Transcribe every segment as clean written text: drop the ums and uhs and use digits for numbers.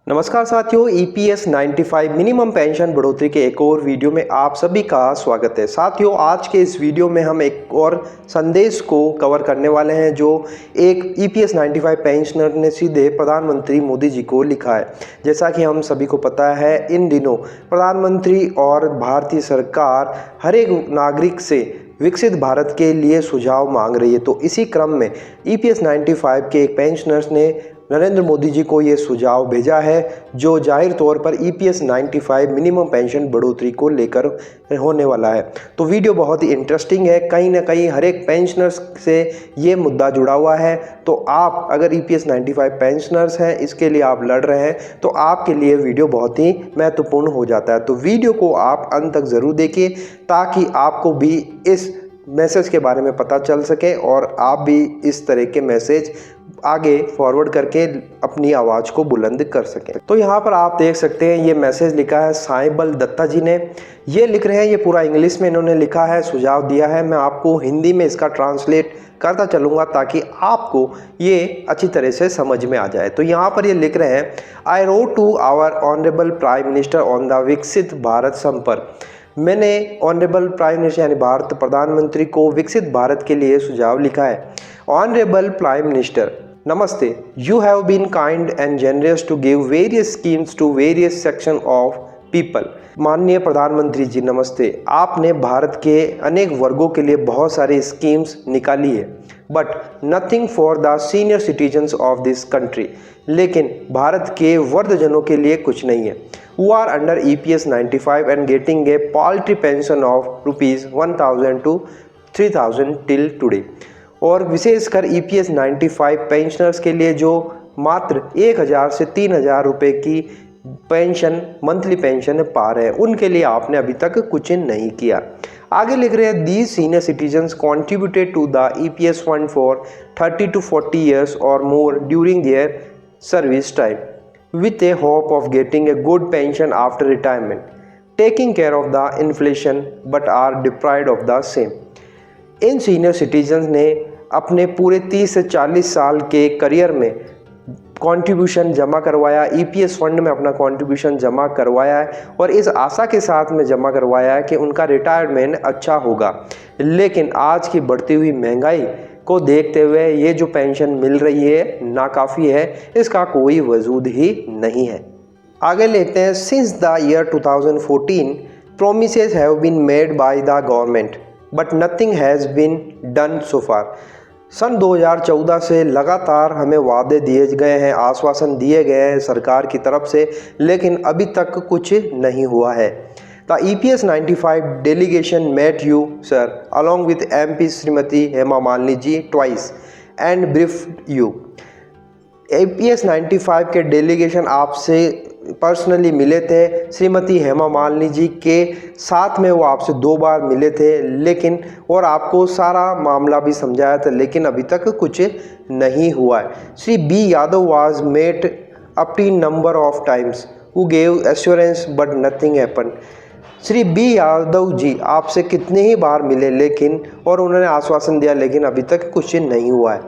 नमस्कार साथियों, EPS 95 minimum pension बढ़ोतरी के एक और वीडियो में आप सभी का स्वागत है। साथियों, आज के इस वीडियो में हम एक और संदेश को कवर करने वाले हैं जो एक ईपीएस 95 पेंशनर ने सीधे प्रधानमंत्री मोदी जी को लिखा है। जैसा कि हम सभी को पता है, इन दिनों प्रधानमंत्री और भारतीय सरकार हर एक नागरिक से विकसित भारत के लिए सुझाव मांग रही है। तो इसी क्रम में ईपीएस 95 के एक पेंशनर्स ने नरेंद्र मोदी जी को ये सुझाव भेजा है जो जाहिर तौर पर ईपीएस 95 मिनिमम पेंशन बढ़ोतरी को लेकर होने वाला है। तो वीडियो बहुत ही इंटरेस्टिंग है, कहीं ना कहीं हर एक पेंशनर्स से ये मुद्दा जुड़ा हुआ है। तो आप अगर ईपीएस 95 पेंशनर्स हैं, इसके लिए आप लड़ रहे हैं, तो आपके लिए वीडियो बहुत ही महत्वपूर्ण हो जाता है। तो वीडियो को आप अंत तक ज़रूर देखिए ताकि आपको भी इस मैसेज के बारे में पता चल सके और आप भी इस तरह के मैसेज आगे फॉरवर्ड करके अपनी आवाज़ को बुलंद कर सकें। तो यहाँ पर आप देख सकते हैं, ये मैसेज लिखा है साइबल दत्ता जी ने। ये लिख रहे हैं, ये पूरा इंग्लिश में इन्होंने लिखा है, सुझाव दिया है। मैं आपको हिंदी में इसका ट्रांसलेट करता चलूँगा ताकि आपको ये अच्छी तरह से समझ में आ जाए। तो यहाँ पर ये लिख रहे हैं, I wrote to our honourable prime minister on the Viksit Bharat संपर्क। मैंने ऑनरेबल प्राइम मिनिस्टर यानी भारत प्रधानमंत्री को विकसित भारत के लिए सुझाव लिखा है। ऑनरेबल प्राइम मिनिस्टर, नमस्ते। You have been kind and generous to give various schemes to various section of people. माननीय प्रधानमंत्री जी नमस्ते। आपने भारत के अनेक वर्गों के लिए बहुत सारी स्कीम्स निकाली है, but nothing for the senior citizens of this country. लेकिन भारत के वृद्धजनों के लिए कुछ नहीं है। who are under EPS 95 and getting a paltry pension of rupees 1000 to 3000 till today। और विशेषकर EPS 95 पेंशनर्स के लिए जो मात्र 1000 से 3000 रुपये की पेंशन, मंथली पेंशन पा रहे हैं, उनके लिए आपने अभी तक कुछ नहीं किया। आगे लिख रहे हैं, these senior citizens contributed to the EPS fund for 30 to 40 years or more during their service time with a hope of getting a good pension after retirement, taking care of the inflation but are deprived of the same। In senior citizens ने अपने पूरे 30 से 40 साल के career में contribution जमा करवाया, EPS fund में अपना कंट्रीब्यूशन जमा करवाया है और इस आशा के साथ में जमा करवाया है कि उनका रिटायरमेंट अच्छा होगा। लेकिन आज की बढ़ती हुई महंगाई को देखते हुए ये जो पेंशन मिल रही है नाकाफ़ी है, इसका कोई वजूद ही नहीं है। आगे लेते हैं, since the year 2014 promises have been made by the government but nothing has been done so far. सन 2014 से लगातार हमें वादे दिए गए हैं, आश्वासन दिए गए हैं सरकार की तरफ से, लेकिन अभी तक कुछ नहीं हुआ है। The EPS 95 delegation met you, sir, along with MP Srimati Hema Malini ji twice and briefed you। EPS 95 के डेलीगेशन आपसे पर्सनली मिले थे, श्रीमती हेमा मालिनी जी के साथ में वो आपसे 2 बार मिले थे, लेकिन और आपको सारा मामला भी समझाया था, लेकिन अभी तक कुछ नहीं हुआ है। Shri B Yadav was met up to number of times who gave assurance but nothing happen. Shri B Yadav ji आपसे कितने ही बार मिले लेकिन और उन्होंने आश्वासन दिया, लेकिन अभी तक कुछ नहीं हुआ है।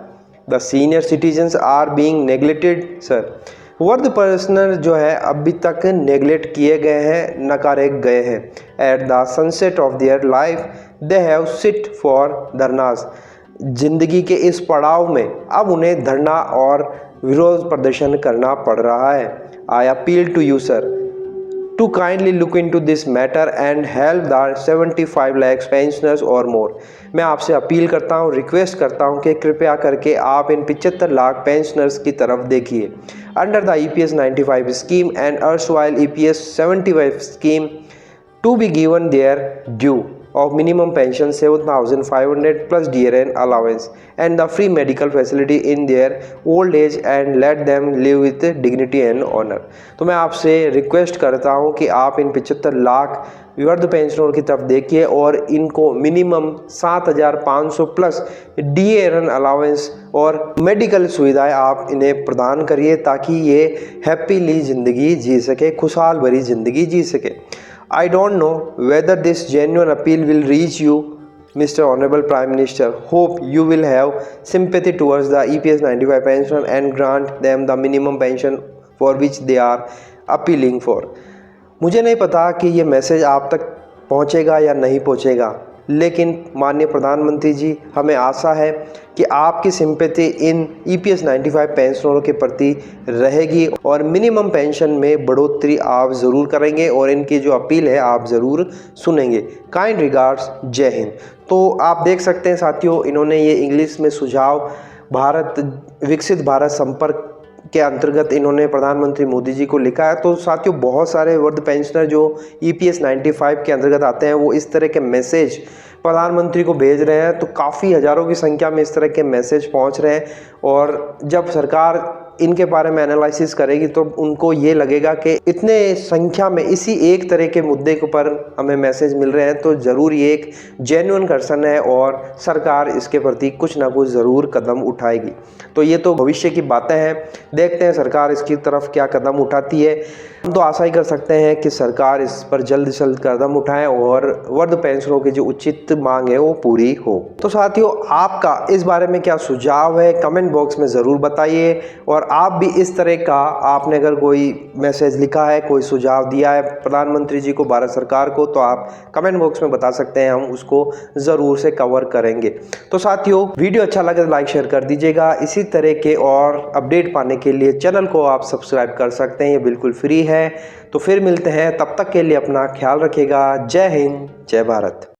The senior citizens are being neglected sir. वृद्ध पर्सनल जो है अभी तक नेग्लेक्ट किए गए हैं, नकारे गए हैं। At the sunset of their life they have sit for dharnas. जिंदगी के इस पड़ाव में अब उन्हें धरना और विरोध प्रदर्शन करना पड़ रहा है। I appeal to you sir to kindly look into this matter and help the 75 lakhs pensioners or more। मैं आपसे अपील करता हूँ, रिक्वेस्ट करता हूँ कि कृपया करके आप इन 75 लाख पेंशनर्स की तरफ देखिए। Under the EPS 95 scheme and erstwhile EPS 75 scheme to be given their due of minimum pension 7,500 plus DRN allowance and the free medical facility in their old age and let them live with dignity and honor। तो मैं आपसे request करता हूं कि आप इन 75 लाख वृद्ध पेंशनरों की तरफ देखिए और इनको मिनिमम 7,500 प्लस DRN अलाउंस और मेडिकल सुविधाएं आप इन्हें प्रदान करिए ताकि ये हैप्पीली ज़िंदगी जी सके, खुशहाल भरी ज़िंदगी जी सके। I don't know whether this genuine appeal will reach you, Mr. Honorable Prime Minister. Hope you will have sympathy towards the EPS 95 pension and grant them the minimum pension for which they are appealing for. मुझे नहीं पता कि ये message आप तक पहुंचेगा या नहीं पहुंचेगा, लेकिन माननीय प्रधानमंत्री जी, हमें आशा है कि आपकी सिंपैथी इन EPS 95 पेंशनरों के प्रति रहेगी और मिनिमम पेंशन में बढ़ोतरी आप ज़रूर करेंगे और इनकी जो अपील है आप ज़रूर सुनेंगे। काइंड रिगार्ड्स, जय हिंद। तो आप देख सकते हैं साथियों, इन्होंने ये इंग्लिश में सुझाव विकसित भारत संपर्क के अंतर्गत इन्होंने प्रधानमंत्री मोदी जी को लिखा है। तो साथियों, बहुत सारे वृद्ध पेंशनर जो EPS 95 के अंतर्गत आते हैं वो इस तरह के मैसेज प्रधानमंत्री को भेज रहे हैं। तो काफ़ी हज़ारों की संख्या में इस तरह के मैसेज पहुंच रहे हैं और जब सरकार इनके बारे में एनालिसिस करेगी तो उनको ये लगेगा कि इतने संख्या में इसी एक तरह के मुद्दे के ऊपर हमें मैसेज मिल रहे हैं, तो ज़रूर ये एक जेन्युइन कंसर्न है और सरकार इसके प्रति कुछ ना कुछ ज़रूर कदम उठाएगी। तो ये तो भविष्य की बातें हैं, देखते हैं सरकार इसकी तरफ क्या कदम उठाती है। हम तो आशा ही कर सकते हैं कि सरकार इस पर जल्द से जल्द कदम उठाए और वृद्ध पेंशनरों की जो उचित मांग है वो पूरी हो। तो साथियों, आपका इस बारे में क्या सुझाव है कमेंट बॉक्स में ज़रूर बताइए। और आप भी इस तरह का, आपने अगर कोई मैसेज लिखा है, कोई सुझाव दिया है प्रधानमंत्री जी को, भारत सरकार को, तो आप कमेंट बॉक्स में बता सकते हैं, हम उसको ज़रूर से कवर करेंगे। तो साथियों, वीडियो अच्छा लगे तो लाइक शेयर कर दीजिएगा। इसी तरह के और अपडेट पाने के लिए चैनल को आप सब्सक्राइब कर सकते हैं, ये बिल्कुल फ्री है। तो फिर मिलते हैं, तब तक के लिए अपना ख्याल रखिएगा। जय हिंद, जय भारत।